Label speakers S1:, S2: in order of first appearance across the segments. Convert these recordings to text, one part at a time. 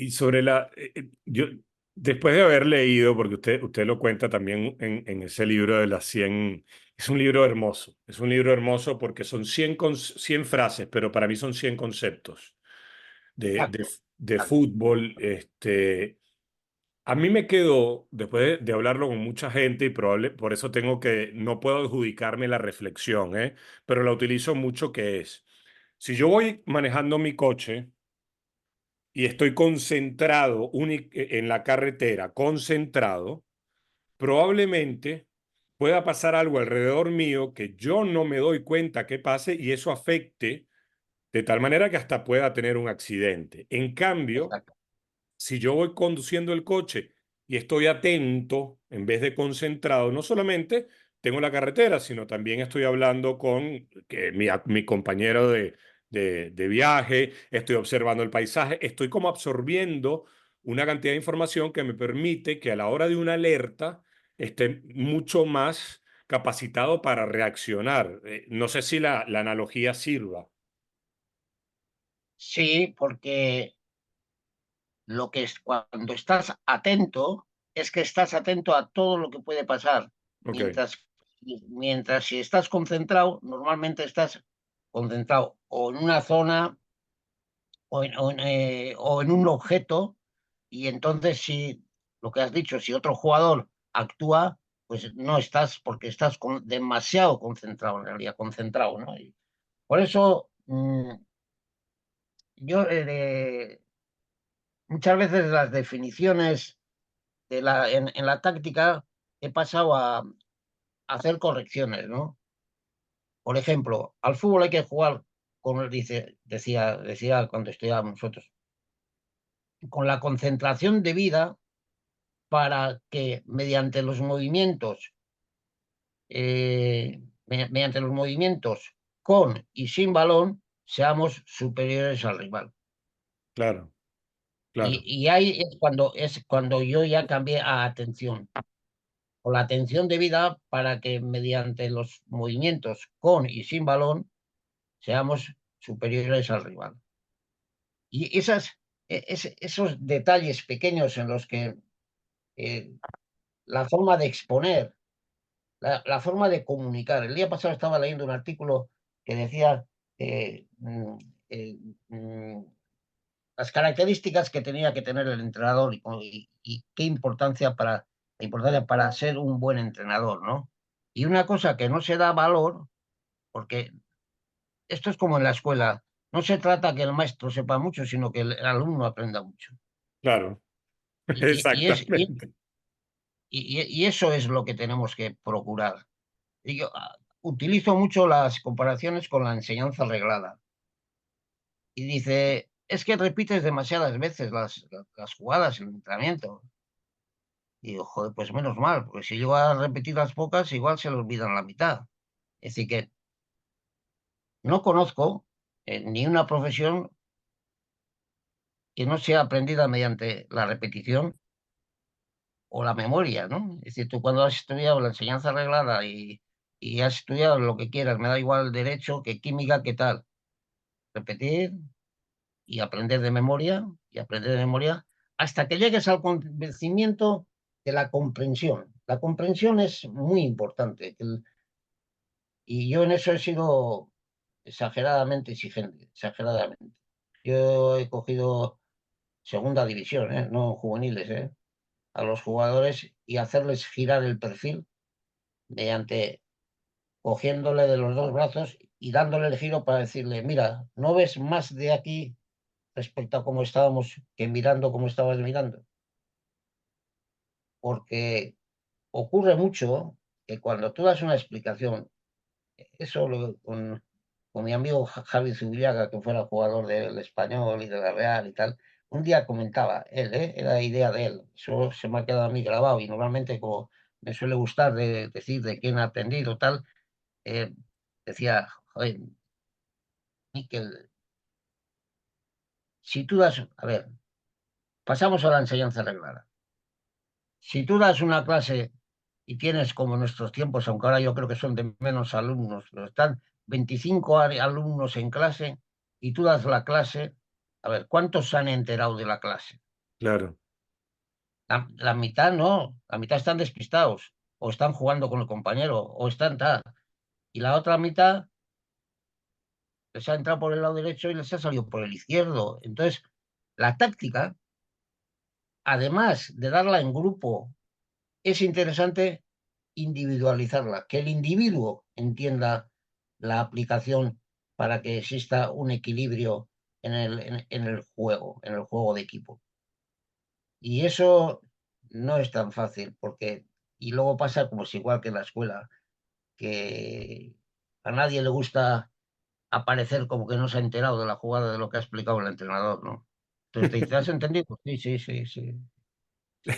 S1: y sobre yo, después de haber leído, porque usted lo cuenta también en ese libro de las 100, es un libro hermoso, es un libro hermoso porque son 100 frases, pero para mí son 100 conceptos de, de,
S2: Exacto,
S1: de
S2: exacto.
S1: fútbol. A mí me quedó, después de hablarlo con mucha gente, y por eso no puedo adjudicarme la reflexión, pero la utilizo mucho, que es, si yo voy manejando mi coche y estoy concentrado en la carretera, concentrado, probablemente pueda pasar algo alrededor mío que yo no me doy cuenta que pase y eso afecte de tal manera que hasta pueda tener un accidente. En cambio,
S2: Exacto.
S1: si yo voy conduciendo el coche y estoy atento en vez de concentrado, no solamente tengo la carretera, sino también estoy hablando con mi compañero de viaje, estoy observando el paisaje, estoy como absorbiendo una cantidad de información que me permite que a la hora de una alerta esté mucho más capacitado para reaccionar. No sé si la analogía sirva.
S2: Sí, porque lo que es cuando estás atento es que estás atento a todo lo que puede pasar.
S1: Ok,
S2: Mientras si estás concentrado, normalmente estás concentrado o en una zona o en un objeto, y entonces si lo que has dicho, si otro jugador actúa, pues no estás porque estás demasiado concentrado, en realidad, concentrado, ¿no? Y por eso yo muchas veces las definiciones en la táctica he pasado a hacer correcciones, ¿no? Por ejemplo, al fútbol hay que jugar decía cuando estudiábamos nosotros, con la concentración debida para que mediante los movimientos con y sin balón seamos superiores al rival.
S1: claro, claro.
S2: Y ahí es cuando yo ya cambié a atención, o la atención debida para que mediante los movimientos con y sin balón seamos superiores al rival. Y esos detalles pequeños en los que eh, la forma de exponer, la forma de comunicar. El día pasado estaba leyendo un artículo que decía eh, mm, eh, mm, las características que tenía que tener el entrenador y qué la importancia para ser un buen entrenador, ¿no? Y una cosa que no se da valor, porque esto es como en la escuela, no se trata que el maestro sepa mucho, sino que el alumno aprenda mucho.
S1: Claro,
S2: Y, y- y es, y,
S1: exactamente.
S2: y eso es lo que tenemos que procurar. Y yo utilizo mucho las comparaciones con la enseñanza reglada. Y dice, es que repites demasiadas veces las jugadas, el entrenamiento. Y digo, joder, pues menos mal, porque si llego a repetir las pocas, igual se le olvidan la mitad. Es decir, que no conozco ni una profesión que no sea aprendida mediante la repetición o la memoria, ¿no? Es decir, tú cuando has estudiado la enseñanza reglada y has estudiado lo que quieras, me da igual derecho que química, que tal, repetir y aprender de memoria y aprender de memoria hasta que llegues al convencimiento de la comprensión. La comprensión es muy importante y yo en eso he sido exageradamente exigente, exageradamente. Yo he cogido segunda división, no juveniles, a los jugadores y hacerles girar el perfil mediante cogiéndole de los dos brazos y dándole el giro para decirle, mira, ¿no ves más de aquí respecto a cómo estábamos que mirando cómo estabas mirando? Porque ocurre mucho que cuando tú das una explicación, con mi amigo Javi Zubillaga, que fuera jugador del Español y de la Real y tal, un día comentaba, él, era idea de él, eso se me ha quedado a mí grabado y normalmente como me suele gustar decir de quién ha aprendido tal, eh, decía, joder, Miquel, si tú das, a ver, pasamos a la enseñanza reglada. Si tú das una clase y tienes como en nuestros tiempos, aunque ahora yo creo que son de menos alumnos, pero están 25 alumnos en clase y tú das la clase, a ver, ¿cuántos se han enterado de la clase?
S1: claro.
S2: La mitad no, la mitad están despistados, o están jugando con el compañero, o están tal. Y la otra mitad les ha entrado por el lado derecho y les ha salido por el izquierdo. Entonces, la táctica, además de darla en grupo, es interesante individualizarla, que el individuo entienda la aplicación para que exista un equilibrio en el juego de equipo. Y eso no es tan fácil, porque, y luego pasa como es igual que en la escuela, que a nadie le gusta aparecer como que no se ha enterado de la jugada de lo que ha explicado el entrenador, ¿no? Entonces te dice, ¿has entendido? Sí, sí, sí, sí, sí.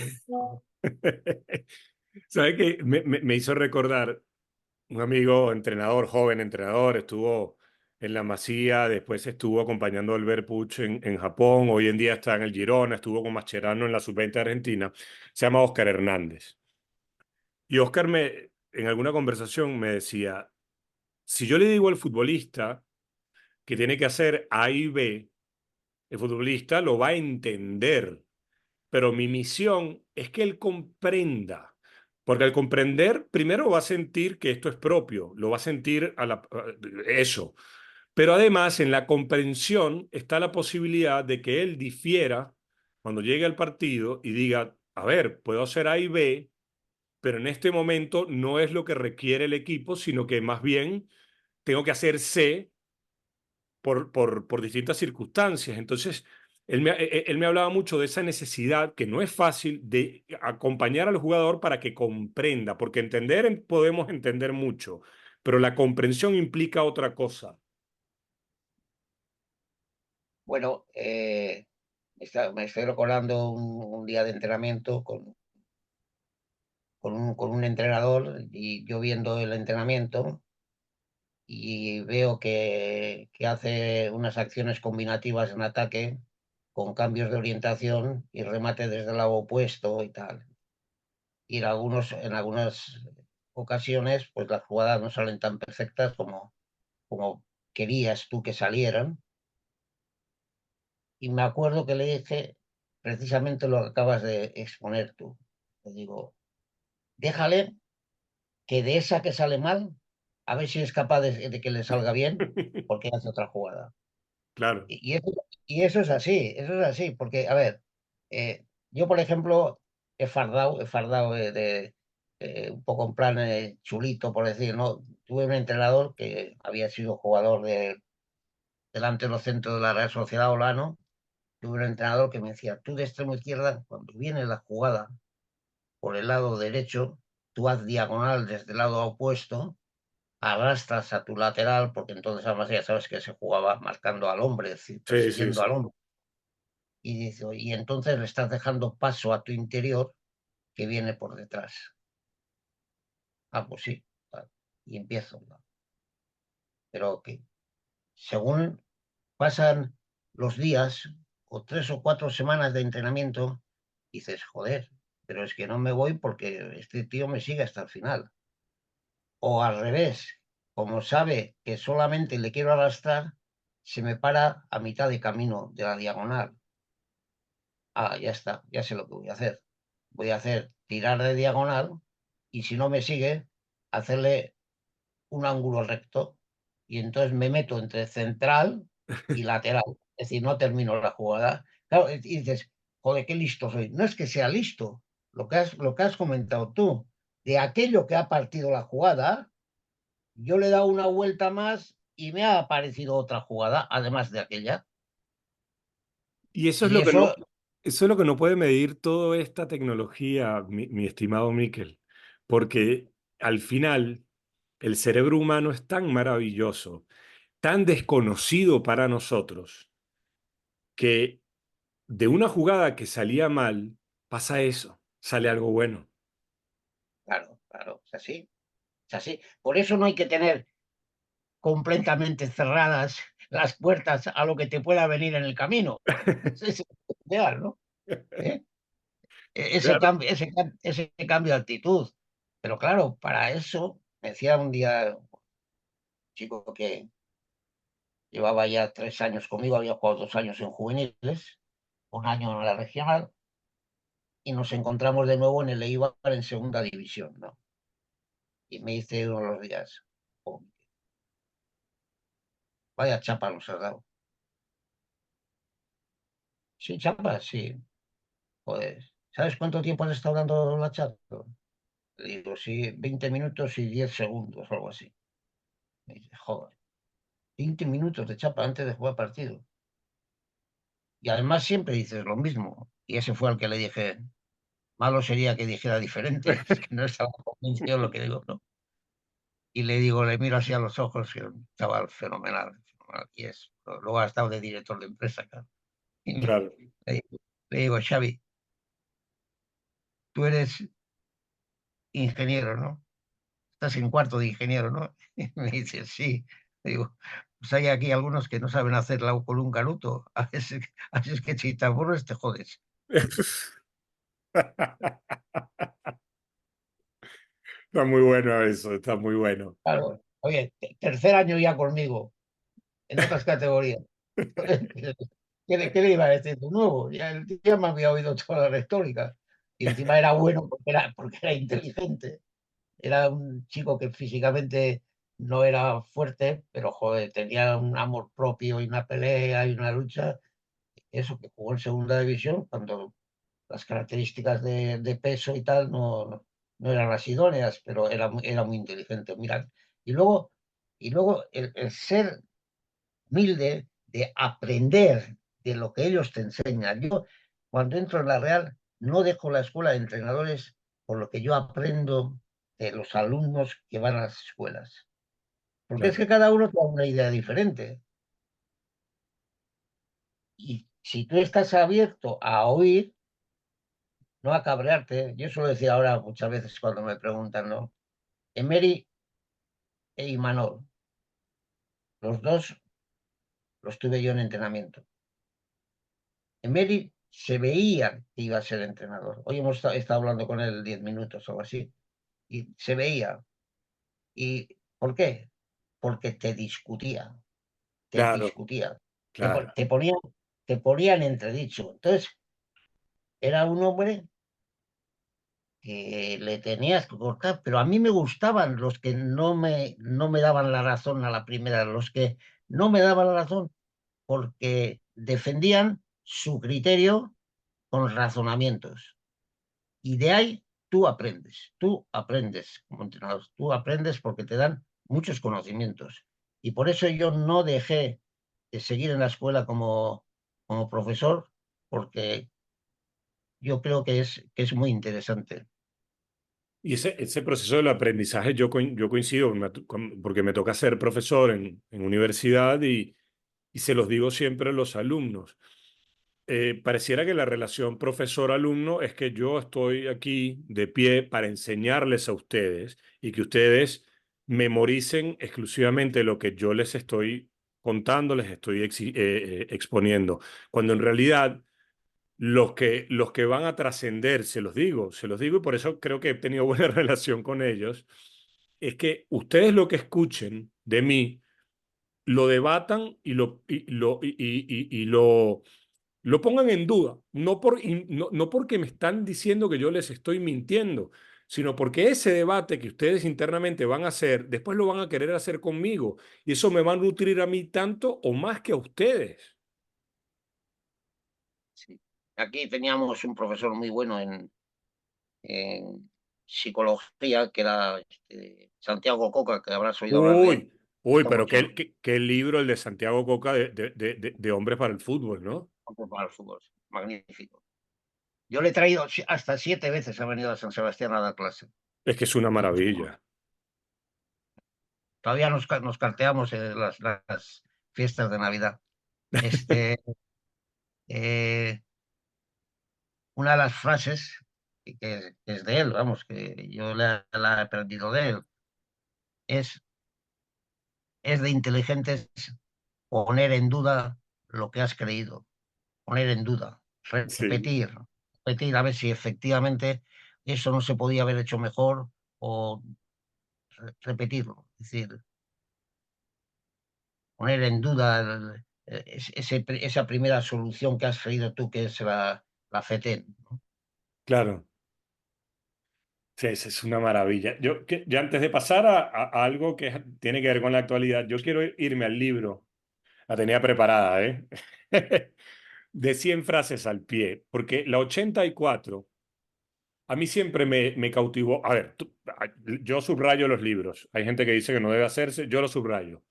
S1: ¿Sabes qué? Me hizo recordar un amigo entrenador, joven entrenador, estuvo en la Masía, después estuvo acompañando al Albert Puch en Japón, hoy en día está en el Girona, estuvo con Mascherano en la sub-20 Argentina, se llama Oscar Hernández. Y Oscar en alguna conversación me decía, si yo le digo al futbolista que tiene que hacer A y B, el futbolista lo va a entender, pero mi misión es que él comprenda, porque al comprender, primero va a sentir que esto es propio, lo va a sentir eso, pero además en la comprensión está la posibilidad de que él difiera cuando llegue al partido y diga, a ver, puedo hacer A y B, pero en este momento no es lo que requiere el equipo, sino que más bien tengo que hacer C por distintas circunstancias. Entonces, él me hablaba mucho de esa necesidad, que no es fácil, de acompañar al jugador para que comprenda, porque entender podemos entender mucho, pero la comprensión implica otra cosa.
S2: Bueno, me estoy recordando un día de entrenamiento con un entrenador y yo viendo el entrenamiento y veo que hace unas acciones combinativas en ataque con cambios de orientación y remate desde el lado opuesto y tal. Y en algunas ocasiones, pues las jugadas no salen tan perfectas como querías tú que salieran. Y me acuerdo que le dije precisamente lo que acabas de exponer tú. Le digo, déjale que de esa que sale mal, a ver si es capaz de que le salga bien, porque hace otra jugada.
S1: Claro,
S2: Y eso es así, eso es así, porque, a ver, yo, por ejemplo, he fardado un poco en plan chulito, por decir, ¿no? Tuve un entrenador que había sido jugador delante de los centros de la Real Sociedad Olano. Tuve un entrenador que me decía, tú de extremo izquierda, cuando viene la jugada por el lado derecho, tú haz diagonal desde el lado opuesto, arrastras a tu lateral, porque entonces además ya sabes que se jugaba marcando al hombre, es decir,
S1: sí, sí,
S2: persiguiendo
S1: sí.
S2: al hombre. Y dice, y entonces le estás dejando paso a tu interior que viene por detrás. Ah, pues sí, vale. Y empiezo, ¿no? Pero que según pasan los días o 3 o 4 semanas de entrenamiento, dices, joder, pero es que no me voy porque este tío me sigue hasta el final. O al revés, como sabe que solamente le quiero arrastrar, se me para a mitad de camino de la diagonal. Ah, ya está, ya sé lo que voy a hacer. Voy a hacer tirar de diagonal y si no me sigue, hacerle un ángulo recto. Y entonces me meto entre central y lateral. Es decir, no termino la jugada. Claro, y dices, joder, qué listo soy. No es que sea listo, lo que has comentado tú. De aquello que ha partido la jugada, yo le he dado una vuelta más y me ha aparecido otra jugada, además de aquella.
S1: Y eso es
S2: Y
S1: lo que no,
S2: eso,
S1: eso es lo que no puede medir toda esta tecnología, mi estimado Miquel, porque al final el cerebro humano es tan maravilloso, tan desconocido para nosotros, que de una jugada que salía mal, pasa eso, sale algo bueno.
S2: claro, claro, es así, es así. Por eso no hay que tener completamente cerradas las puertas a lo que te pueda venir en el camino. Ese es el ideal, ¿no? ¿Eh? Ese
S1: Claro.
S2: cambio, ese cambio de actitud. Pero claro, para eso, me decía un día un chico que llevaba ya 3 años conmigo, había jugado 2 años en juveniles, un año en la regional, y nos encontramos de nuevo en el Eibar en segunda división, ¿no? Y me dice uno de los días, "Oh, vaya chapa nos has dado". Sí, chapa, sí. Pues, ¿sabes cuánto tiempo has estado dando la chapa? Le digo, sí, 20 minutos y 10 segundos o algo así. Me dice, joder, 20 minutos de chapa antes de jugar partido. Y además siempre dices lo mismo. Y ese fue al que le dije, malo sería que dijera diferente. Es que no estaba convencido de lo que digo, ¿no? Y le digo, le miro así a los ojos, y un chaval fenomenal, fenomenal. Y es, luego ha estado de director de empresa, claro. Y
S1: Claro.
S2: le digo, Xavi, tú eres ingeniero, ¿no? Estás en cuarto de ingeniero, ¿no? Y me dice, sí. Le digo, pues hay aquí algunos que no saben hacer la U con un canuto. Así es que si te aburres, te jodes.
S1: Está muy bueno eso, está muy bueno.
S2: Claro, oye, tercer año ya conmigo, en otras categorías. ¿Qué le iba a decir de nuevo? Ya el tío me había oído toda la retórica. Y encima era bueno porque era inteligente. Era un chico que físicamente no era fuerte, pero joder, tenía un amor propio y una pelea y una lucha. Eso que jugó en segunda división cuando las características de peso y tal no eran las idóneas, pero era muy inteligente. Mira, y luego el ser humilde de aprender de lo que ellos te enseñan. Yo, cuando entro en la Real, no dejo la escuela de entrenadores por lo que yo aprendo de los alumnos que van a las escuelas. Porque es
S1: Claro.
S2: que cada uno tiene una idea diferente. Y si tú estás abierto a oír, no a cabrearte, yo suelo decir ahora muchas veces cuando me preguntan, ¿no? Emery e Imanol, los dos los tuve yo en entrenamiento. Emery se veía que iba a ser entrenador. Hoy hemos estado hablando con él 10 minutos o algo así. Y se veía. ¿Y por qué? Porque te discutía, te
S1: Claro,
S2: discutía. Te,
S1: claro.
S2: te ponían, te ponían entredicho. Entonces, era un hombre que le tenías que cortar, pero a mí me gustaban los que no me daban la razón a la primera, los que no me daban la razón porque defendían su criterio con razonamientos. Y de ahí tú aprendes como entrenador, tú aprendes porque te dan muchos conocimientos. Y por eso yo no dejé de seguir en la escuela como profesor, porque yo creo que es muy interesante.
S1: Y ese proceso del aprendizaje yo coincido, porque me toca ser profesor en universidad y se los digo siempre a los alumnos. Pareciera que la relación profesor-alumno es que yo estoy aquí de pie para enseñarles a ustedes y que ustedes memoricen exclusivamente lo que yo les estoy contando, les estoy exponiendo, cuando en realidad los que van a trascender, se los digo y por eso creo que he tenido buena relación con ellos, es que ustedes lo que escuchen de mí lo debatan y lo pongan en duda, no porque me están diciendo que yo les estoy mintiendo, sino porque ese debate que ustedes internamente van a hacer, después lo van a querer hacer conmigo y eso me va a nutrir a mí tanto o más que a ustedes.
S2: Sí. Aquí teníamos un profesor muy bueno en psicología, que era Santiago Coca, que habrás oído hablar de él.
S1: Uy, uy,
S2: Hace
S1: pero
S2: muchos
S1: qué libro el de Santiago Coca de Hombres para el Fútbol, ¿no?
S2: años para el fútbol. Magnífico. Yo le he traído hasta 7 veces, ha venido a San Sebastián a dar clase.
S1: Es que es una
S2: Y
S1: maravilla.
S2: todavía nos carteamos en las fiestas de Navidad. Este, eh, una de las frases que es de él, vamos, que yo la he aprendido de él, es, es de inteligentes poner en duda lo que has creído, poner en duda,
S1: Sí.
S2: repetir a ver si efectivamente eso no se podía haber hecho mejor o repetirlo. Es decir, poner en duda esa primera solución que has creído tú que es la FETEN, ¿no?
S1: claro. Sí, esa es una maravilla. Ya antes de pasar a algo que tiene que ver con la actualidad, yo quiero irme al libro. La tenía preparada, ¿eh? De 100 frases al pie, porque la 84 a mí siempre me cautivó. A ver, yo subrayo los libros. Hay gente que dice que no debe hacerse, yo los subrayo.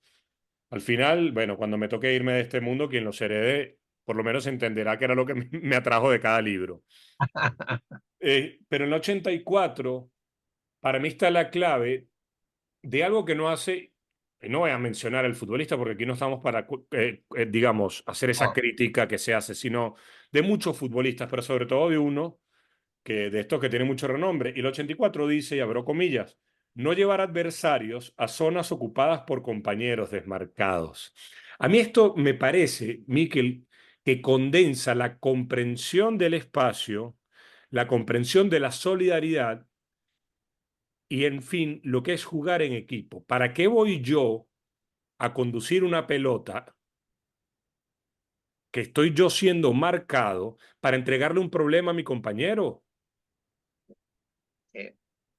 S1: Al final, bueno, cuando me toque irme de este mundo, quien los herede, por lo menos entenderá que era lo que me atrajo de cada libro. Pero en la 84 para mí está la clave de algo que no hace, no voy a mencionar al futbolista porque aquí no estamos para, digamos, hacer esa
S2: No,
S1: crítica que se hace, sino de muchos futbolistas, pero sobre todo de uno que de estos que tiene mucho renombre. Y el 84 dice, y abro comillas, no llevar adversarios a zonas ocupadas por compañeros desmarcados. A mí esto me parece, Miquel, que condensa la comprensión del espacio, la comprensión de la solidaridad y, en fin, lo que es jugar en equipo. ¿Para qué voy yo a conducir una pelota que estoy yo siendo marcado para entregarle un problema a mi compañero?
S2: eh,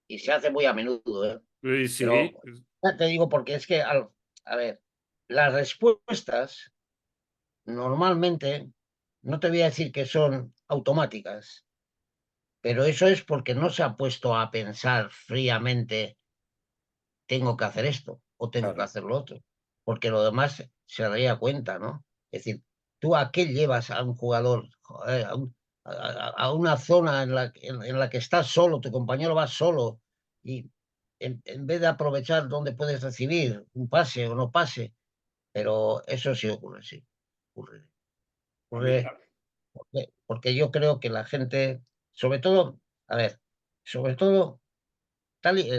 S2: y se hace muy a menudo, ¿eh?
S1: Y
S2: Pero
S1: sí,
S2: ya te digo porque es que, a ver, las respuestas normalmente, no te voy a decir que son automáticas, pero eso es porque no se ha puesto a pensar fríamente, tengo que hacer esto o tengo que
S1: claro,
S2: hacer lo otro, porque lo demás se daría cuenta, ¿no? Es decir, ¿tú a qué llevas a un jugador, joder, a una zona en la que estás solo, tu compañero va solo y en vez de aprovechar donde puedes recibir un pase o no pase, pero eso sí ocurre, sí, ocurre.
S1: a mí,
S2: Ocurre porque yo creo que la gente, sobre todo, a ver, sobre todo, tal y,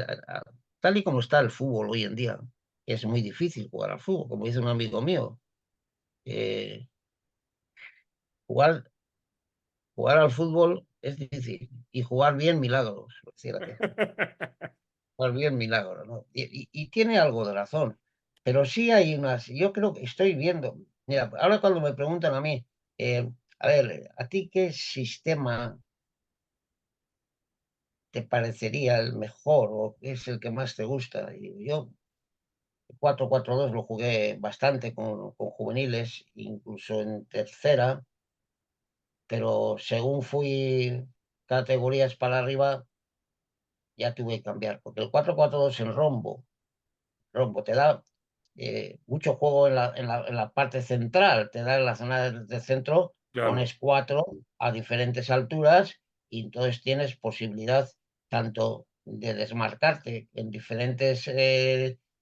S2: tal y como está el fútbol hoy en día, es muy difícil jugar al fútbol, como dice un amigo mío. eh, jugar, jugar al fútbol es difícil y jugar bien milagros, decía aquel. Jugar bien milagros, ¿no? Y tiene algo de razón, pero sí hay unas, yo creo que estoy viendo, mira, ahora cuando me preguntan a mí, a ver, ¿a ti qué sistema te parecería el mejor o es el que más te gusta? Y yo 4-4-2 lo jugué bastante con juveniles, incluso en tercera, pero según fui categorías para arriba, ya tuve que cambiar, porque el 4-4-2 en rombo te da mucho juego en la parte central, te da en la zona de centro,
S1: claro,
S2: pones cuatro a diferentes alturas y entonces tienes posibilidad tanto de desmarcarte en diferentes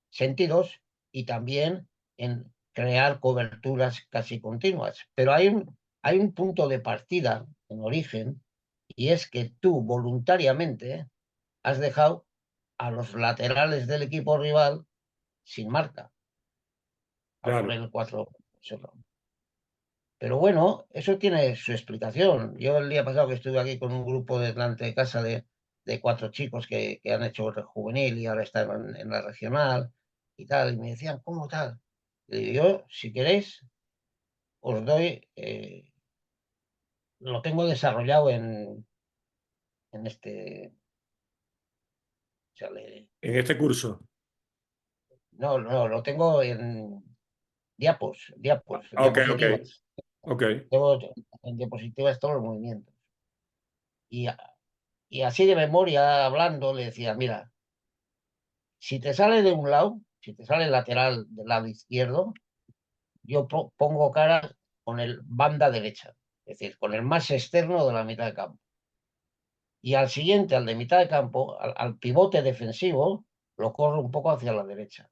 S2: sentidos y también en crear coberturas casi continuas. Pero hay un punto de partida en origen y es que tú voluntariamente has dejado a los laterales del equipo rival sin marca al
S1: claro.
S2: poner el 4. Pero bueno, eso tiene su explicación. Yo el día pasado que estuve aquí con un grupo delante de casa de cuatro chicos que han hecho juvenil y ahora están en la regional y tal, y me decían, ¿cómo tal? Y digo, yo, si queréis, os doy, lo tengo desarrollado en este, o sea,
S1: En este curso.
S2: no, no, lo tengo en diapos,
S1: Ok, ok,
S2: diapositivas.
S1: ok.
S2: Tengo en diapositivas todos los movimientos. Y, y así de memoria, hablando, le decía, mira, si te sale de un lado, si te sale lateral del lado izquierdo, yo pongo cara con el banda derecha, es decir, con el más externo de la mitad de campo. Y al siguiente, al de mitad de campo, al pivote defensivo, lo corro un poco hacia la derecha.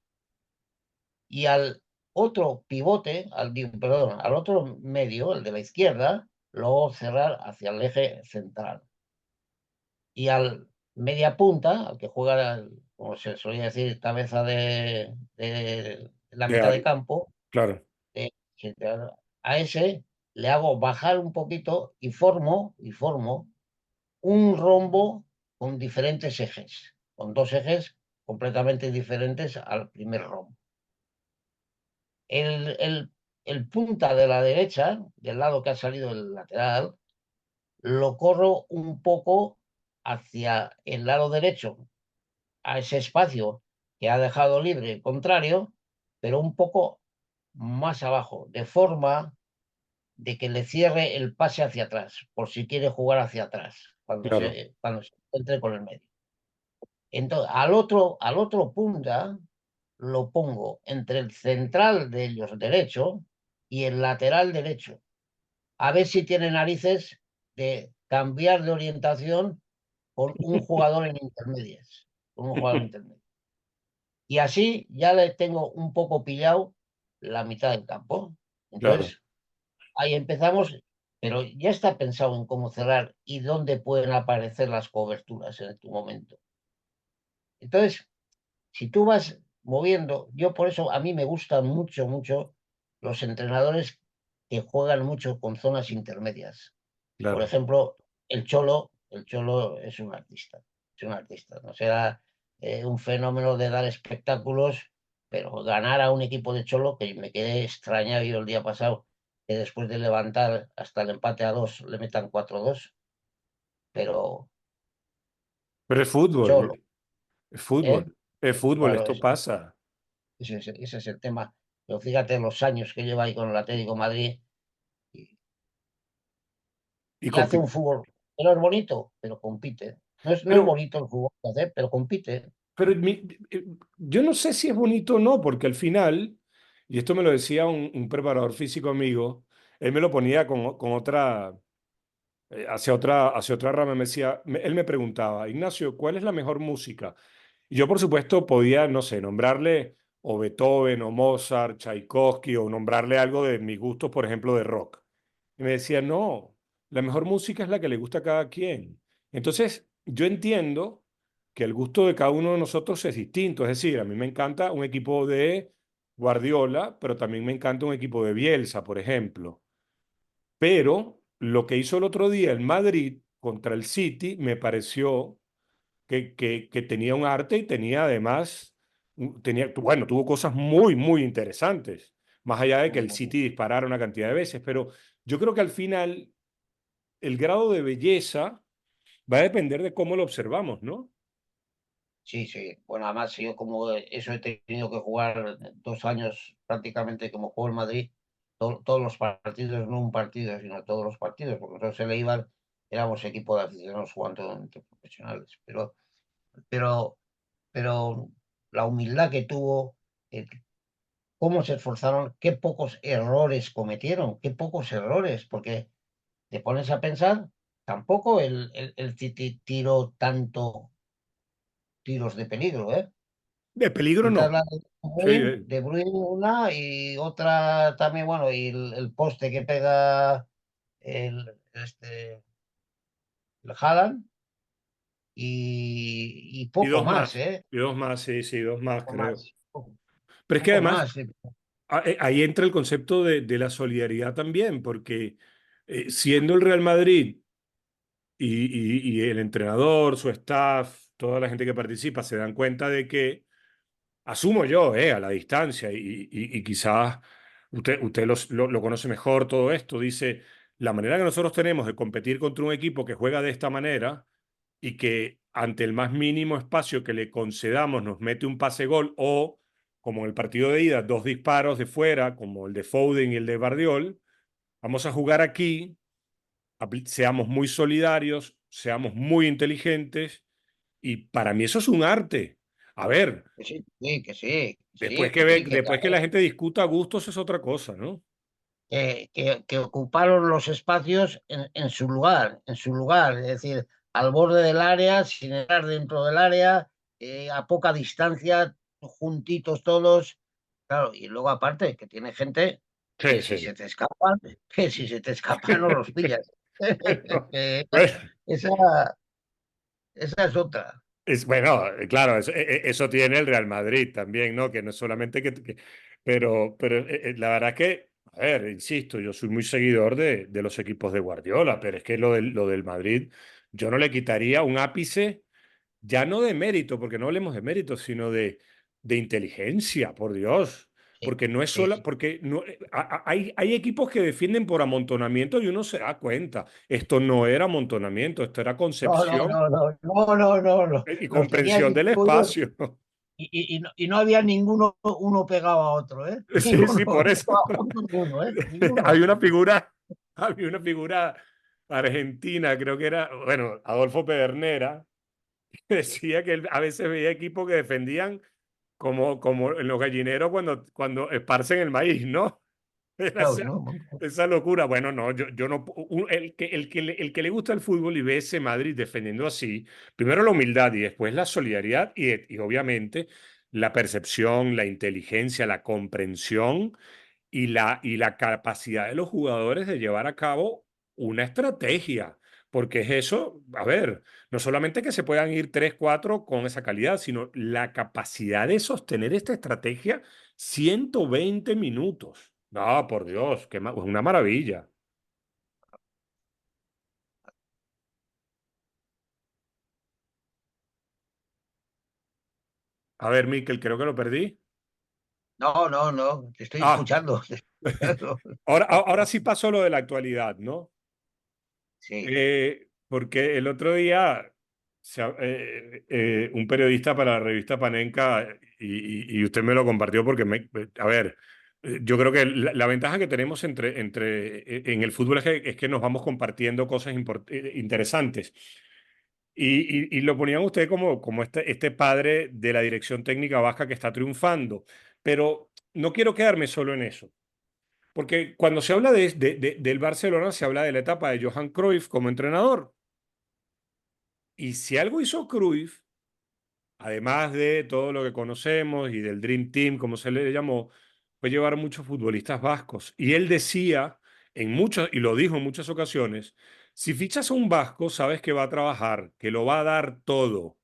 S2: Y al otro pivote, perdón, al otro medio, el de la izquierda, lo cerrar hacia el eje central. Y al media punta, al que juega, como se solía decir, cabeza de la
S1: De
S2: mitad de
S1: área,
S2: campo,
S1: claro.
S2: eh, a ese le hago bajar un poquito y formo un rombo con diferentes ejes, con dos ejes completamente diferentes al primer rombo. El, el, el punta de la derecha, del lado que ha salido el lateral, lo corro un poco hacia el lado derecho, a ese espacio que ha dejado libre el contrario, pero un poco más abajo, de forma de que le cierre el pase hacia atrás, por si quiere jugar hacia atrás,
S1: Claro,
S2: cuando se encuentre con el medio. Entonces, al otro punta lo pongo entre el central de ellos derecho y el lateral derecho, a ver si tiene narices de cambiar de orientación con un jugador en intermedias, con un jugador intermedio. Y así ya le tengo un poco pillado la mitad del campo.
S1: claro,
S2: Entonces, ahí empezamos, pero ya está pensado en cómo cerrar y dónde pueden aparecer las coberturas en tu momento. Entonces, si tú vas moviendo, yo por eso a mí me gustan mucho, mucho los entrenadores que juegan mucho con zonas intermedias. Por
S1: claro.
S2: ejemplo, el Cholo es un artista, no será un fenómeno de dar espectáculos, pero ganar a un equipo de Cholo, que me quedé extrañado yo el día pasado, que después de levantar hasta el empate a dos, le metan 4-2, pero
S1: Pero es
S2: Cholo,
S1: fútbol, es
S2: ¿eh?
S1: fútbol, es fútbol,
S2: Claro,
S1: esto pasa.
S2: ese es el tema. Pero fíjate los años que lleva ahí con el Atlético de Madrid y,
S1: Y
S2: y hace un fútbol que no es bonito, pero compite. No es
S1: pero,
S2: bonito el fútbol que hace, pero compite.
S1: pero yo no sé si es bonito o no, porque al final, y esto me lo decía un preparador físico amigo, él me lo ponía con otra, hacia otra rama, me decía, él me preguntaba, Ignacio, ¿cuál es la mejor música? Y yo, por supuesto, podía, no sé, nombrarle o Beethoven o Mozart, Tchaikovsky o nombrarle algo de mis gustos, por ejemplo, de rock. Y me decía, no, la mejor música es la que le gusta a cada quien. Entonces, yo entiendo que el gusto de cada uno de nosotros es distinto. Es decir, a mí me encanta un equipo de Guardiola, pero también me encanta un equipo de Bielsa, por ejemplo. Pero lo que hizo el otro día el Madrid contra el City me pareció que tenía un arte y tenía además, tenía, bueno, tuvo cosas muy, muy interesantes, más allá de que
S2: Muy,
S1: el
S2: muy.
S1: City disparara una cantidad de veces, pero yo creo que al final el grado de belleza va a depender de cómo lo observamos, ¿no?
S2: Sí, sí. Bueno, además yo como eso he tenido que jugar 2 años prácticamente como juego en Madrid, todos los partidos, no un partido, sino todos los partidos, porque nosotros se le iban, éramos equipo de aficionados jugando entre profesionales, pero, pero la humildad que tuvo, eh, cómo se esforzaron, qué pocos errores cometieron, qué pocos errores, porque te pones a pensar, tampoco el City tiró tanto tiros de peligro, ¿eh?
S1: De peligro
S2: Quitas
S1: no.
S2: la
S1: Sí,
S2: De Bruyne una y otra también, bueno, y el poste que pega el Haaland y
S1: y
S2: poco
S1: dos
S2: más,
S1: más,
S2: ¿eh?
S1: y dos más, sí, sí, dos más,
S2: Poco
S1: creo.
S2: más, poco,
S1: Pero es que
S2: poco
S1: además
S2: más.
S1: ahí entra el concepto de la solidaridad también, porque siendo el Real Madrid y el entrenador, su staff, toda la gente que participa se dan cuenta de que, asumo yo, a la distancia, y quizás usted lo conoce mejor todo esto, dice, la manera que nosotros tenemos de competir contra un equipo que juega de esta manera y que ante el más mínimo espacio que le concedamos nos mete un pase gol o, como en el partido de ida, dos disparos de fuera, como el de Foden y el de Bardiol, vamos a jugar aquí, seamos muy solidarios, seamos muy inteligentes y para mí eso es un arte. A ver,
S2: Que sí, sí, que sí,
S1: después
S2: sí, que sí,
S1: después que la gente discuta gustos es otra cosa, ¿no?
S2: que ocuparon los espacios en su lugar, es decir, al borde del área, sin entrar dentro del área, a poca distancia, juntitos todos. Claro, y luego aparte que tiene gente
S1: Sí, sí.
S2: que si se te escapan no los pillas. Que
S1: Bueno,
S2: esa, esa es otra.
S1: bueno, claro, eso tiene el Real Madrid también, ¿no? Que no es solamente pero la verdad es que, a ver, insisto, yo soy muy seguidor de los equipos de Guardiola, pero es que lo del Madrid, yo no le quitaría un ápice, ya no de mérito, porque no hablemos de mérito, sino de inteligencia, por Dios.
S2: sí,
S1: porque no es
S2: sí,
S1: sola,
S2: sí.
S1: porque no, hay equipos que defienden por amontonamiento y uno se da cuenta. Esto no era amontonamiento, esto era
S2: No, no,
S1: concepción
S2: no, no, no, no, no, no.
S1: y
S2: Los tenías
S1: comprensión del
S2: distribuidos
S1: espacio.
S2: y no había ninguno uno pegado a otro, ¿eh?
S1: Sí,
S2: Ninguno,
S1: sí, por
S2: no
S1: eso.
S2: estaba junto ninguno, ¿eh? Ninguno.
S1: Había una figura argentina, creo que era, bueno, Adolfo Pedernera, que decía que él a veces veía equipos que defendían como en los gallineros cuando esparcen el maíz, ¿no? Era
S2: Claro, ¿no?
S1: esa locura. Bueno, no, yo no, el que le gusta el fútbol y ve ese Madrid defendiendo así, primero la humildad y después la solidaridad y obviamente la percepción, la inteligencia, la comprensión y la capacidad de los jugadores de llevar a cabo una estrategia. Porque es eso, a ver, no solamente que se puedan ir 3 4 con esa calidad, sino la capacidad de sostener esta estrategia 120 minutos. No, por Dios, una maravilla. A ver, Miquel, creo que lo perdí.
S2: No, no, no, te estoy
S1: Ah,
S2: escuchando. Te estoy escuchando.
S1: ahora sí pasó lo de la actualidad, ¿no?
S2: Sí,
S1: Porque el otro día un periodista para la revista Panenka, y usted me lo compartió porque, a ver, yo creo que la ventaja que tenemos en el fútbol es que nos vamos compartiendo cosas interesantes. Y lo ponían usted como este padre de la dirección técnica vasca que está triunfando. Pero no quiero quedarme solo en eso. Porque cuando se habla del Barcelona, se habla de la etapa de Johan Cruyff como entrenador. Y si algo hizo Cruyff, además de todo lo que conocemos y del Dream Team, como se le llamó, fue llevar a muchos futbolistas vascos. Y él decía, y lo dijo en muchas ocasiones, si fichas a un vasco, sabes que va a trabajar, que lo va a dar todo.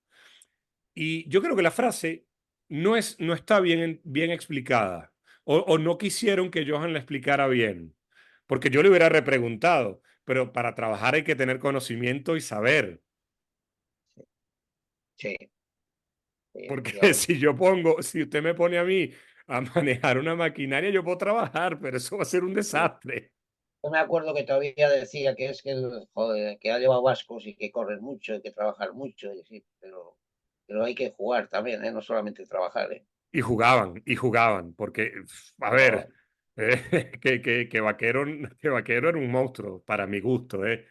S1: Y yo creo que la frase no está bien explicada, o no quisieron que Johan la explicara bien, porque yo le hubiera repreguntado, pero para trabajar hay que tener conocimiento y saber,
S2: sí, sí,
S1: porque
S2: efectivamente.
S1: si usted me pone a mí a manejar una maquinaria, yo puedo trabajar, pero eso va a ser un
S2: Sí.
S1: desastre.
S2: Yo me acuerdo que todavía decía que es que, joder, que ha llevado vascos y que corren mucho, hay que trabajar mucho, y sí, pero hay que jugar también, ¿eh? No solamente trabajar, ¿eh?
S1: Y jugaban, porque, a ver,
S2: Jugaban.
S1: que Vaquero era un monstruo, para mi gusto, ¿eh?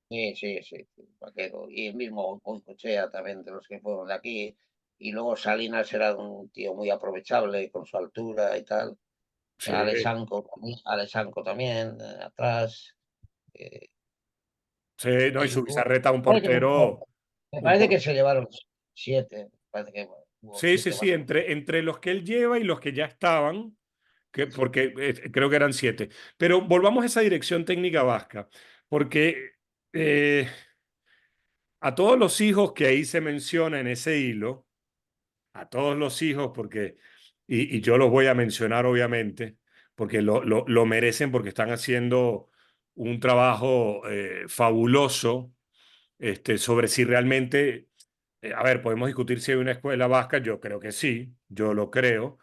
S2: Sí, sí, sí, sí, Vaquero. Y el mismo Goicoechea también, de los que fueron de aquí. Y luego Salinas era un tío muy aprovechable con su altura y tal.
S1: Sí,
S2: Alessanco también, atrás. eh,
S1: sí, no, y
S2: y
S1: su
S2: hubo-
S1: bizarreta, un
S2: parece que,
S1: portero.
S2: me
S1: Un
S2: parece
S1: por...
S2: que se llevaron siete. Parece que hubo
S1: Sí, sí,
S2: siete
S1: sí,
S2: vascos.
S1: entre los que él lleva y los que ya estaban,
S2: Sí,
S1: porque creo que eran 7. Pero volvamos a esa dirección técnica vasca, porque eh, a todos los hijos que ahí se menciona en ese hilo, a todos los hijos, y yo los voy a mencionar obviamente, porque lo merecen, porque están haciendo un trabajo fabuloso sobre si realmente, a ver, podemos discutir si hay una escuela vasca, yo creo que sí, yo lo creo,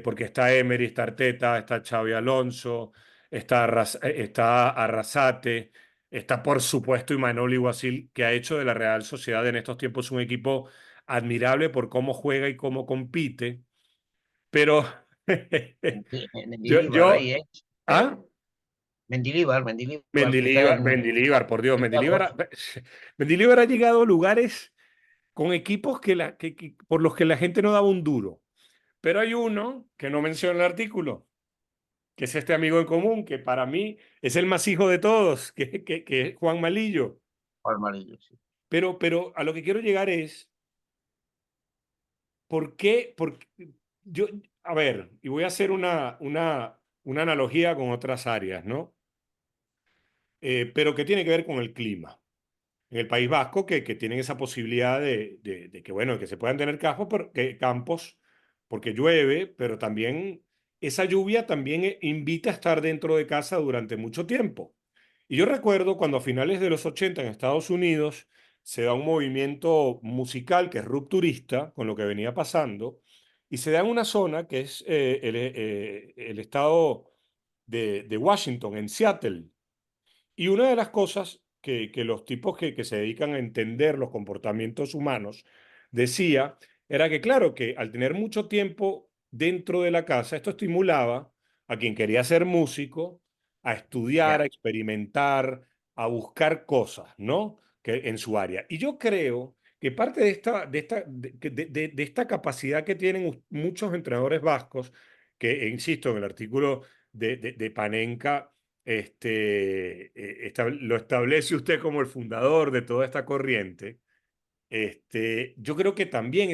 S1: porque está Emery, está Arteta, está Xavi Alonso, está Arrasate, está por supuesto Imanol Iguacil, que ha hecho de la Real Sociedad en estos tiempos un equipo admirable por cómo juega y cómo compite, pero yo,
S2: Mendilibar
S1: yo,
S2: ahí, ¿eh?
S1: ¿ah?
S2: Mendilibar, que está
S1: Mendilibar, Mendilibar, por Dios, Mendilibar ha llegado a lugares con equipos por los que la gente no daba un duro. Pero hay uno que no menciona el artículo, que es este amigo en común, que para mí es el más hijo de todos, que es Juan Malillo.
S2: Amarillo, sí.
S1: Pero a lo que quiero llegar es, ¿por qué? Yo, a ver, y voy a hacer una analogía con otras áreas, ¿no? Pero que tiene que ver con el clima. En el País Vasco, que tienen esa posibilidad de que, bueno, que se puedan tener campos, porque llueve, pero también esa lluvia también invita a estar dentro de casa durante mucho tiempo. Y yo recuerdo cuando a finales de los 80 en Estados Unidos se da un movimiento musical que es rupturista con lo que venía pasando, y se da en una zona que es el estado de Washington, en Seattle. Y una de las cosas que los tipos que se dedican a entender los comportamientos humanos decía era que, claro, que al tener mucho tiempo dentro de la casa, esto estimulaba a quien quería ser músico a estudiar, a
S2: Ya.
S1: experimentar, a buscar cosas, ¿no? Que, en su área. Y yo creo que parte de esta capacidad que tienen muchos entrenadores vascos, que, insisto, en el artículo de Panenka lo establece usted como el fundador de toda esta corriente. Yo creo que también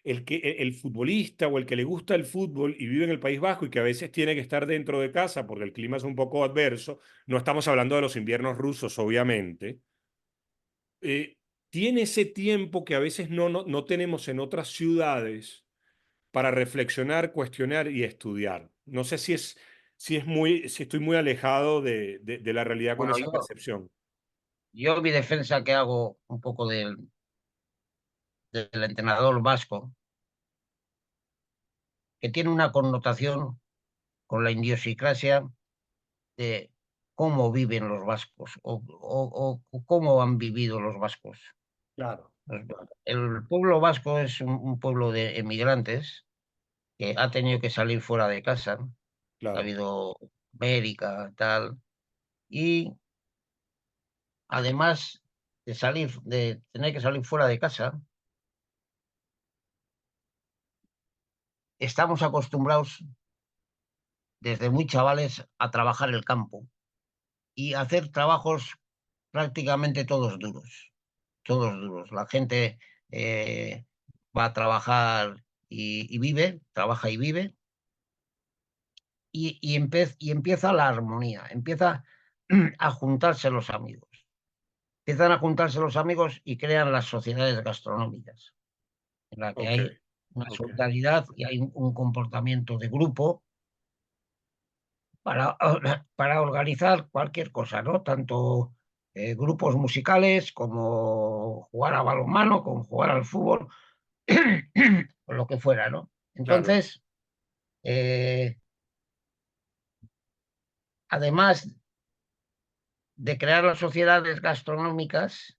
S1: el futbolista o el que le gusta el fútbol y vive en el País Vasco y que a veces tiene que estar dentro de casa porque el clima es un poco adverso, no estamos hablando de los inviernos rusos, obviamente, eh, tiene ese tiempo que a veces no tenemos en otras ciudades para reflexionar, cuestionar y estudiar. No sé si estoy muy alejado de la realidad con
S2: Bueno,
S1: esa percepción.
S2: yo mi defensa que hago un poco del entrenador vasco, que tiene una connotación con la idiosincrasia de cómo viven los vascos o cómo han vivido los vascos.
S1: Claro,
S2: El pueblo vasco es un pueblo de emigrantes que ha tenido que salir fuera de casa. Ha
S1: claro,
S2: habido América, tal, y además de tener que salir fuera de casa, estamos acostumbrados desde muy chavales a trabajar el campo y a hacer trabajos prácticamente todos duros. La gente va a trabajar y vive, trabaja y vive, y empieza la armonía, empieza a juntarse los amigos. Empiezan a juntarse los amigos y crean las sociedades gastronómicas, en la que
S1: ok,
S2: hay una
S1: ok,
S2: solidaridad y hay un comportamiento de grupo para, para organizar cualquier cosa, ¿no? Tanto grupos musicales como jugar a balonmano, como jugar al fútbol, o lo que fuera, ¿no?
S1: claro,
S2: Entonces, eh, además de crear las sociedades gastronómicas,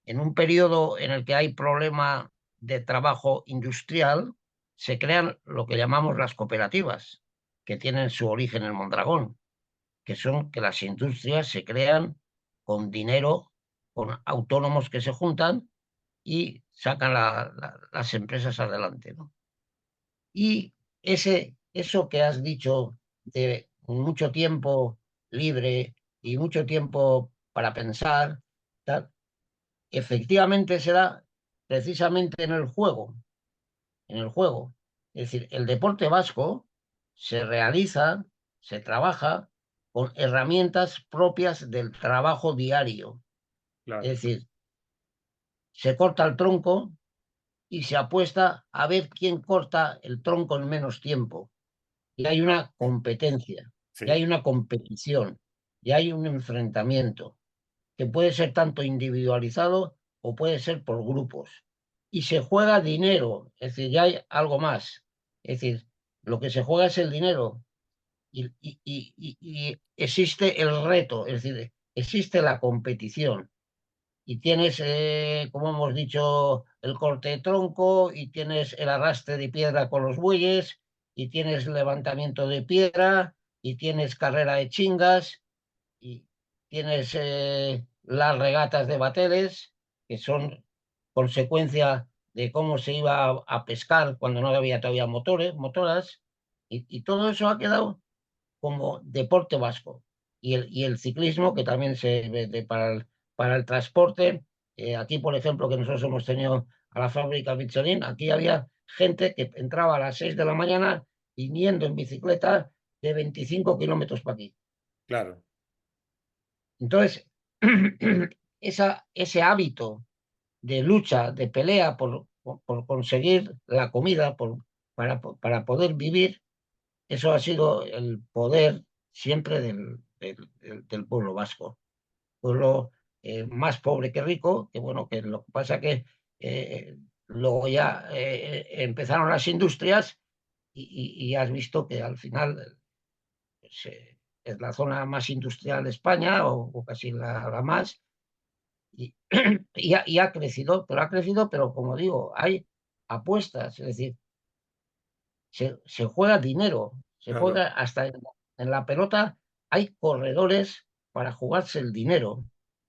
S2: en un periodo en el que hay problema de trabajo industrial, se crean lo que llamamos las cooperativas, que tienen su origen en Mondragón, que son que las industrias se crean con dinero, con autónomos que se juntan y sacan las empresas adelante, ¿no? Y eso que has dicho de mucho tiempo libre y mucho tiempo para pensar, tal, efectivamente se da precisamente en el juego, en el juego. Es decir, el deporte vasco se realiza, se trabaja con herramientas propias del trabajo diario. Es
S1: claro,
S2: decir, se corta el tronco y se apuesta a ver quién corta el tronco en menos tiempo. Y hay una competencia, y
S1: sí,
S2: hay una competición, y hay un enfrentamiento que puede ser tanto individualizado o puede ser por grupos. Y se juega dinero, es decir, ya hay algo más. Es decir, lo que se juega es el dinero y existe el reto, es decir, existe la competición. Y tienes, como hemos dicho, el corte de tronco y tienes el arrastre de piedra con los bueyes y tienes levantamiento de piedra y tienes carrera de chingas y tienes las regatas de bateles, que son consecuencia de cómo se iba a pescar cuando no había todavía motoras, y todo eso ha quedado como deporte vasco. Y el ciclismo, que también para el transporte, aquí, por ejemplo, que nosotros hemos tenido a la fábrica Michelin, aquí había gente que entraba a las 6 de la mañana viniendo en bicicleta de 25 kilómetros para aquí.
S1: claro,
S2: Entonces, ese hábito de lucha, de pelea por conseguir la comida, para poder vivir, eso ha sido el poder siempre del pueblo vasco. Pueblo más pobre que rico, que bueno, que lo que pasa que luego ya empezaron las industrias y has visto que al final es la zona más industrial de España o casi la más y, y ha crecido, pero como digo, hay apuestas, es decir, se juega dinero, se
S1: Claro.
S2: juega hasta en la pelota, hay corredores para jugarse el dinero.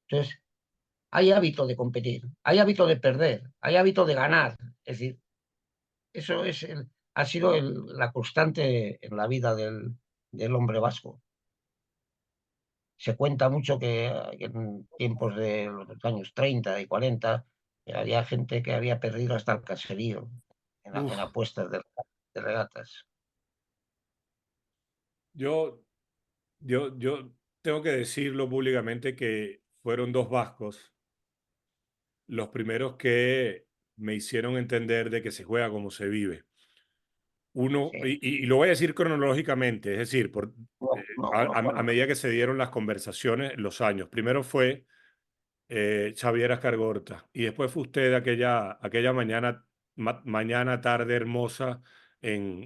S2: Entonces, hay hábito de competir, hay hábito de perder, hay hábito de ganar. Es decir, eso ha sido la constante en la vida del hombre vasco. Se cuenta mucho que en tiempos de los años 30 y 40 había gente que había perdido hasta el caserío en
S1: Uf,
S2: apuestas de regatas.
S1: yo, yo tengo que decirlo públicamente que fueron dos vascos los primeros que me hicieron entender de que se juega como se vive. Uno,
S2: Sí.
S1: y lo voy a decir cronológicamente, es decir,
S2: No, no,
S1: a medida que se dieron las conversaciones, los años. Primero fue Xavier Ascargorta. Y después fue usted aquella mañana, mañana, tarde hermosa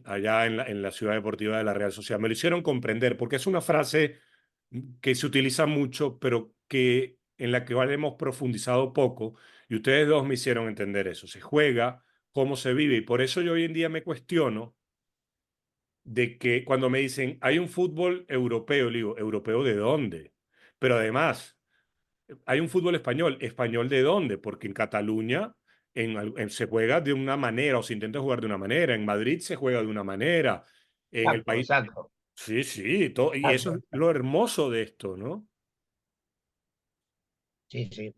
S1: allá en la ciudad deportiva de la Real Sociedad. Me lo hicieron comprender, porque es una frase que se utiliza mucho, pero en la que hemos profundizado poco. Y ustedes dos me hicieron entender eso. Se juega, cómo se vive. Y por eso yo hoy en día me cuestiono de que cuando me dicen, hay un fútbol europeo, le digo, ¿europeo de dónde? Pero además hay un fútbol español. ¿Español de dónde? Porque en Cataluña se juega de una manera o se intenta jugar de una manera. En Madrid se juega de una manera. En el
S2: exacto,
S1: país.
S2: exacto,
S1: Sí, sí. Y eso es
S2: exacto.
S1: lo hermoso de esto, ¿no?
S2: Sí, sí.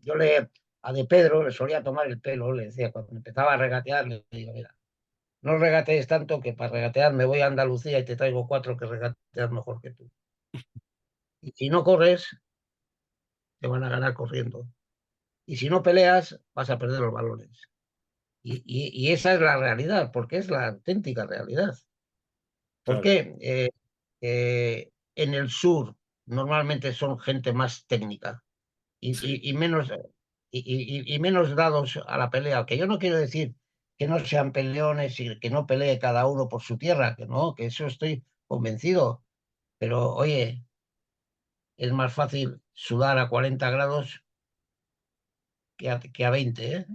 S2: A De Pedro le solía tomar el pelo, le decía, cuando empezaba a regatear, le digo, mira, no regatees tanto que para regatear me voy a Andalucía y te traigo cuatro que regateas mejor que tú. Y si no corres, te van a ganar corriendo. Y si no peleas, vas a perder los balones. Y esa es la realidad, porque es la auténtica realidad.
S1: Claro.
S2: Porque en el sur normalmente son gente más técnica
S1: Sí,
S2: y menos, y menos dados a la pelea. Que yo no quiero decir que no sean peleones y que no pelee cada uno por su tierra, que no, que eso estoy convencido. Pero oye, es más fácil sudar a 40 grados que a 20, ¿eh?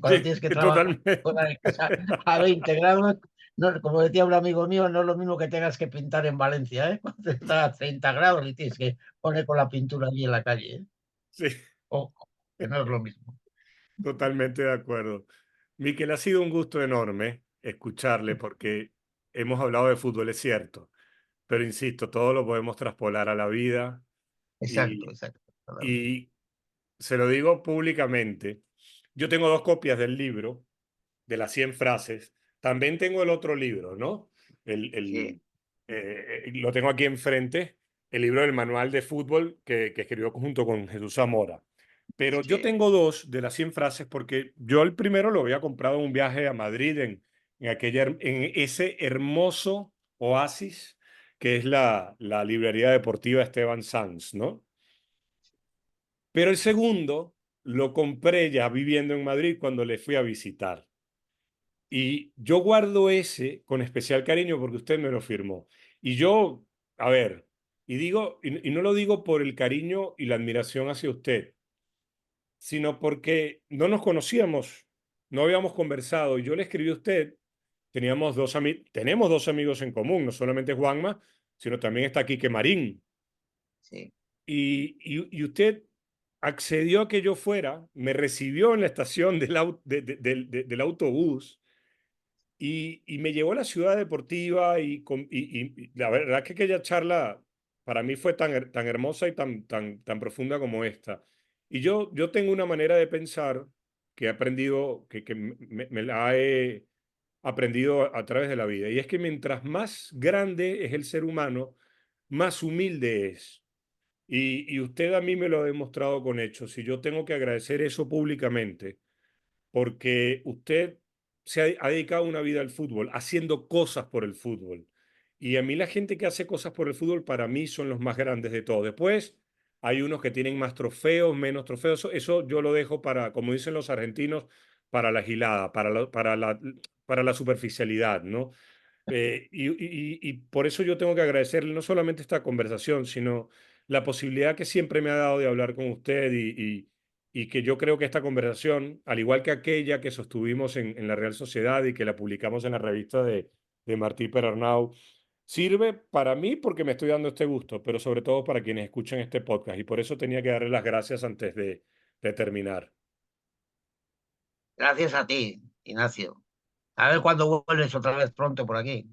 S2: Cuando
S1: sí,
S2: tienes que trabajar
S1: totalmente.
S2: fuera de casa a 20 grados, no, como decía un amigo mío, no es lo mismo que tengas que pintar en Valencia, ¿eh? Cuando está a 30 grados y tienes que poner con la pintura allí en la calle, ¿eh?
S1: Sí,
S2: O que no es lo mismo.
S1: totalmente de acuerdo. Miquel, ha sido un gusto enorme escucharle porque hemos hablado de fútbol, es cierto, pero insisto, todo lo podemos traspolar a la vida
S2: Exacto,
S1: y,
S2: exacto.
S1: y se lo digo públicamente. Yo tengo dos copias del libro, de las 100 frases. También tengo el otro libro, ¿no?
S2: Sí,
S1: Lo tengo aquí enfrente, el libro del manual de fútbol que escribió junto con Jesús Zamora. Pero yo
S2: sí,
S1: tengo dos de las 100 frases porque yo el primero lo había comprado en un viaje a Madrid en ese hermoso oasis que es la librería deportiva Esteban Sanz, ¿no? Pero el segundo lo compré ya viviendo en Madrid cuando le fui a visitar. Y yo guardo ese con especial cariño porque usted me lo firmó. Y yo, a ver, y no lo digo por el cariño y la admiración hacia usted, sino porque no nos conocíamos, no habíamos conversado. Y yo le escribí a usted, tenemos dos amigos en común, no solamente Juanma, sino también está Quique Marín.
S2: sí,
S1: Y usted accedió a que yo fuera, me recibió en la estación del autobús y me llevó a la ciudad deportiva y la verdad que aquella charla para mí fue tan hermosa y tan profunda como esta. Y yo tengo una manera de pensar que he aprendido, que me la he aprendido a través de la vida. Y es que mientras más grande es el ser humano, más humilde es. Y usted a mí me lo ha demostrado con hechos. Y yo tengo que agradecer eso públicamente porque usted ha dedicado una vida al fútbol, haciendo cosas por el fútbol. Y a mí la gente que hace cosas por el fútbol, para mí son los más grandes de todos. Después hay unos que tienen más trofeos, menos trofeos. Eso yo lo dejo para, como dicen los argentinos, para la gilada, para la superficialidad, ¿no? Y por eso yo tengo que agradecerle no solamente esta conversación, sino la posibilidad que siempre me ha dado de hablar con usted y que yo creo que esta conversación, al igual que aquella que sostuvimos en la Real Sociedad y que la publicamos en la revista de Martí Perarnau, sirve para mí porque me estoy dando este gusto, pero sobre todo para quienes escuchan este podcast. Y por eso tenía que darle las gracias antes de terminar.
S2: Gracias a ti, Ignacio. A ver cuándo vuelves otra vez pronto por aquí.